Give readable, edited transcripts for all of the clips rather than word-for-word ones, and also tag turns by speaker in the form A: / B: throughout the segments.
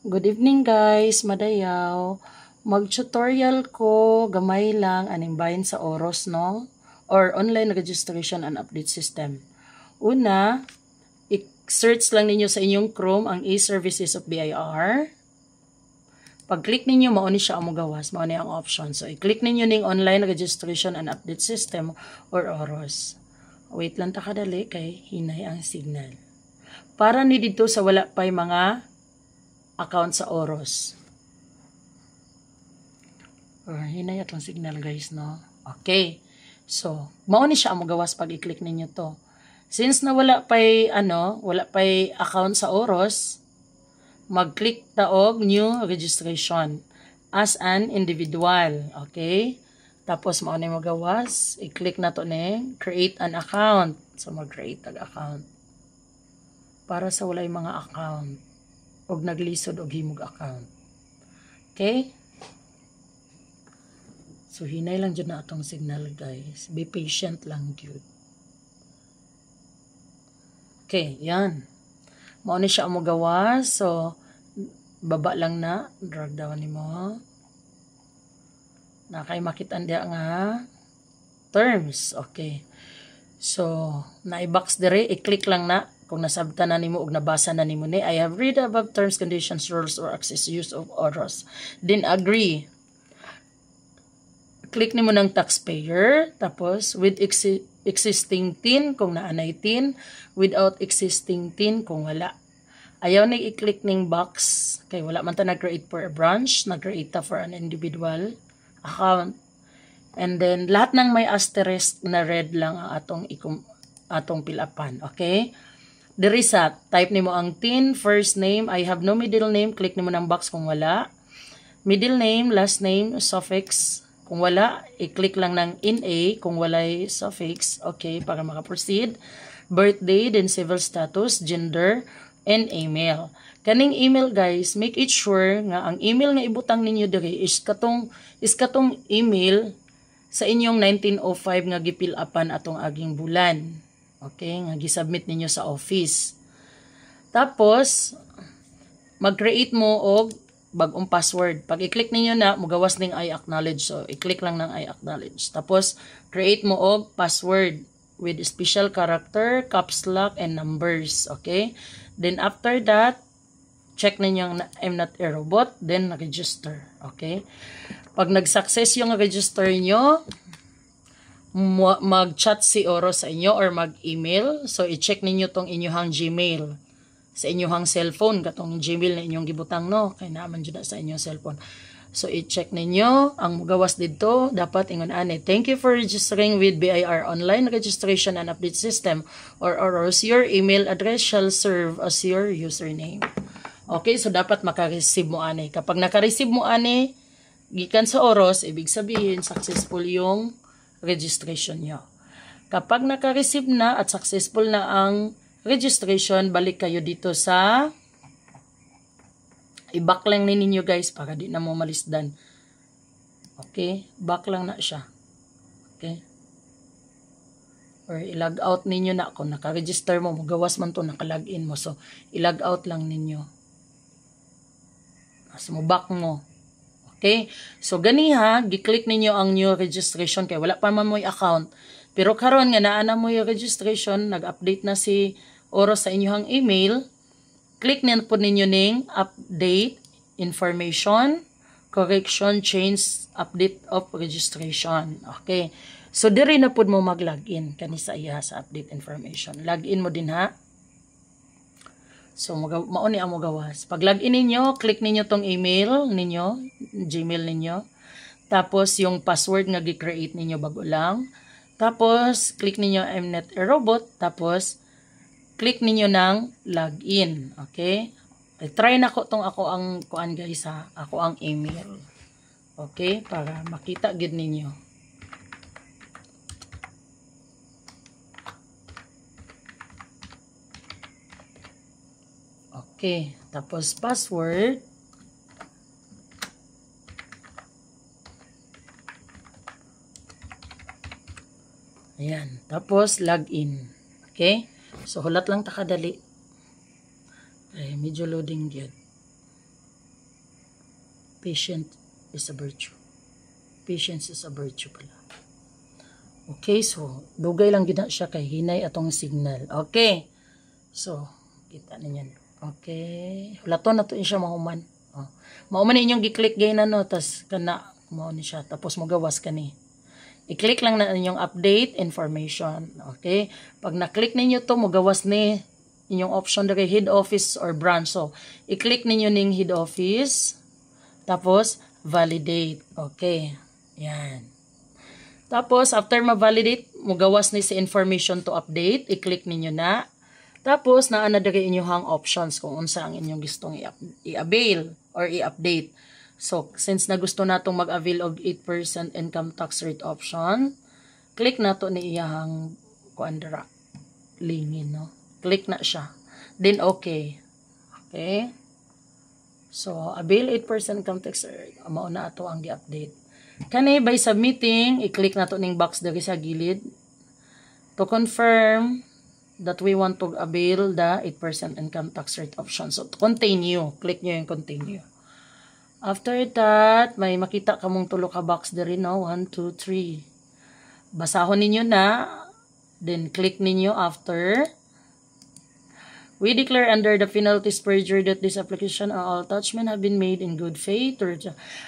A: Good evening guys, madayaw. Mag-tutorial ko gamay lang aning bahin sa oros no or online registration and update system. Una, i-search lang ninyo sa inyong Chrome ang e-services of BIR. Pag-click ninyo, mao ni siya ang gawas, mao ni ang option. So i-click ninyo ning online registration and update system or oros. Wait lang ta kadali kay hinay ang signal. Para ni dito sa wala pay mga account sa oros. Or hinay atong signal guys no. Okay. So, mao ni siya ang magawas pag i-click ninyo to. Since na wala pay account sa oros, mag-click ta og new registration as an individual. Okay? Tapos mao ni magawas, i-click na to ni create an account. So mag-create tag account. Para sa walay mga account og naglisod og himog account. Okay? So hinay lang jud na atong signal guys. Be patient lang jud. Okay, yan. Mao ni siya mo gawas. So baba lang na, drag down nimo. Na kay makit-an dia nga terms. Okay. So na-box dire, i-click lang na kung nasabtan na nimo og nabasa na nimo ni I have read above terms, conditions, rules, or access use of oros. Then agree. Click nimo ng taxpayer, tapos with existing TIN kung naanay TIN, without existing TIN kung wala. Ayaw na i-click ning box kay wala man ta nag-create for a branch, nag-create ta for an individual account. And then lahat ng may asterisk na red lang ang atong pilapan, okay? Diri sa type nimo ang TIN, first name, I have no middle name, click nimo ng box kung wala. Middle name, last name, suffix, kung wala, i-click lang ng NA kung walay suffix, okay, para maka-proceed. Birthday, then civil status, gender, and email. Kaning email guys, make it sure nga ang email nga ibutang ninyo diri is katong email sa inyong 1905 nga gipil-apan atong aging bulan. Okay, nga gisubmit ninyo sa office. Tapos mag-create mo og bagong password. Pag i-click ninyo na, mugawas ning I acknowledge. So i-click lang ng I acknowledge. Tapos create mo og password with special character, caps lock, and numbers. Okay? Then after that, check ninyo ang I'm not a robot, then register. Okay? Pag nag-success yung register nyo, mag-chat si Oro sa inyo or mag-email. So, i-check ninyo tong inyong Gmail sa inyong cellphone. Katong Gmail na inyong gibutang, no? Kaya naman dyan sa inyong cellphone. So, i-check ninyo. Ang mugawas dito, dapat ingon ane. Thank you for registering with BIR Online Registration and Update System or OROS. Your email address shall serve as your username. Okay, so dapat makareceive mo ane. Kapag nakareceive mo ane, gikan sa OROS, ibig sabihin, successful yung registration nyo. Kapag naka-receive na at successful na ang registration, balik kayo dito sa i-back lang ninyo guys para di na mo malisdan. Okay? Back lang na siya. Okay? Or i-log out ninyo na kung naka-register mo, magawas man to, naka-login mo. So, i-log out lang ninyo. So, back mo. Okay? So, ganiha, gi-click ninyo ang new registration kaya wala pa man mo'y account. Pero karon nga naana mo yung registration, nag-update na si Oro sa inyong email, click na po ninyo ning update, information, correction, change, update of registration. Okay? So, diri na po mo mag-login kani sa iya sa update information. Login mo din ha. So, mauni ang gawas. Pag login ninyo, click ninyo tong email ninyo, Gmail ninyo. Tapos, yung password nga gi-create ninyo bago lang. Tapos, click ninyo I'm not a robot. Tapos, click ninyo ng login. Okay? Try na ko tong ako ang kuan guys ha. Ako ang email. Okay? Para makita gid ninyo. Okay, tapos password. Ayan, tapos login. Okay? So, hulat lang takadali. Ay, medyo loading yun. Patient is a virtue. Patience is a virtue pala. Okay, so dugay lang gina siya kay hinay atong signal. Okay. So, kita ninyo. Okay. Lato na to siya mahuman. Oh. Mauman inyong gi-click gay na no, tas kana mao ni siya tapos mo gawas kani. I-click lang na inyong update information. Okay? Pag na-click ninyo to, mo gawas ni inyong option dere head office or branch. So, i-click ninyo ning head office tapos validate. Okay. Yan. Tapos, after ma-validate, mugawas ni sa information to update. I-click ninyo na. Tapos, naana diri inyong options kung unsa ang inyong gustong i-avail or i-update. So, since na gusto natong mag-avail of 8% income tax rate option, click na to ni iyahang kuandra. Lingin, no? Click na siya. Then, okay. Okay? So, avail 8% income tax rate. Mauna ato ang i-update. Kani, by submitting, i-click na to ning box diri sa gilid to confirm that we want to avail the 8% income tax rate option. So, continue. Click nyo yung continue. After that, may makita kamong tulo ka box diri, no? 1, 2, 3. Basahon ninyo na. Then, click ninyo after. We declare under the penalties perjury that this application or all attachments have been made in good faith.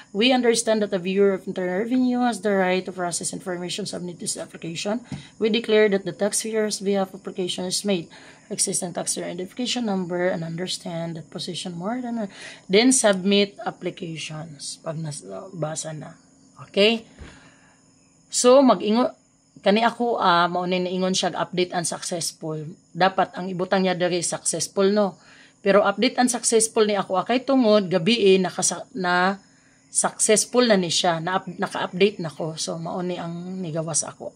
A: We understand that the viewer of Internal Revenue has the right to process information submitted to this application. We declare that the taxpayer's behalf application is made. Existing taxpayer identification number and understand that position more than then submit applications pag nabasa na. Okay? So, mag-ingo kani ako maunay na ingon siya update unsuccessful. Dapat ang ibutang niya diri successful, no. Pero update unsuccessful ni ako kay tungod gabi na successful na ni siya, naka-update na ko. So mauni ang nigawas ako.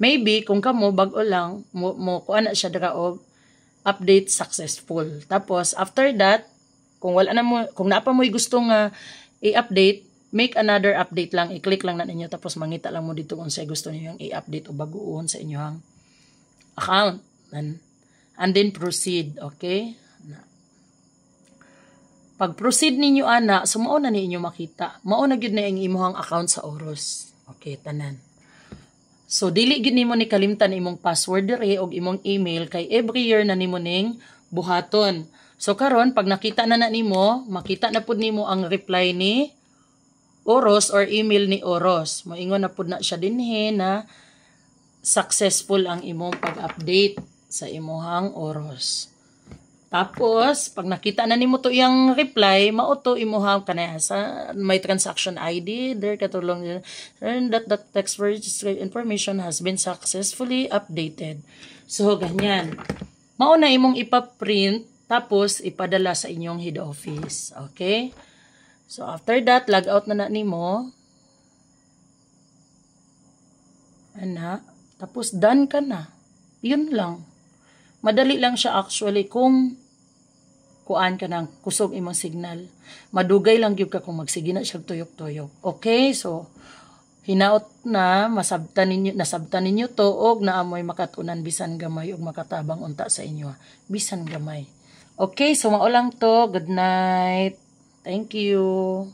A: Maybe kung kamo bag-o lang mo kuan na siya dira og update successful. Tapos after that, kung wala na mo, kung naapa mo gusto nga i-update, make another update lang, i-click lang na ninyo tapos mangita lang mo dito kung sa gusto niyo i-update o baguon sa inyong account. And then proceed, okay? Pag proceed ninyo ana, so mao na ninyo makita. Mao na gyud na ang imong account sa Oros. Okay, tanan. So dili gyud nimo ni kalimtan imong password diri og imong email kay every year na nimo ning buhaton. So karon pag nakita na nimo, makita na pud nimo ang reply ni Oros or email ni Oros. Moingon na pud na siya dinhi na successful ang imong pag-update sa imong Oros. Tapos pag nakita na nimo to iyang reply, mao to imong kanaya sa may transaction ID there katulong that the text registry information has been successfully updated. So ganyan. Mao na imong ipa-print tapos ipadala sa inyong head office. Okay? So, after that, log out na nimo. Ana. Tapos, done ka na. Yun lang. Madali lang siya actually kung kuan ka ng kusog imong signal. Madugay lang gyud ka kung magsige na siya tuyok-tuyok. Okay? So, hinaot na, nasabtan ninyo to, og naamoy makatunan bisan gamay og makatabang unta sa inyo. Bisan gamay. Okay? So, mao lang to. Good night. Thank you.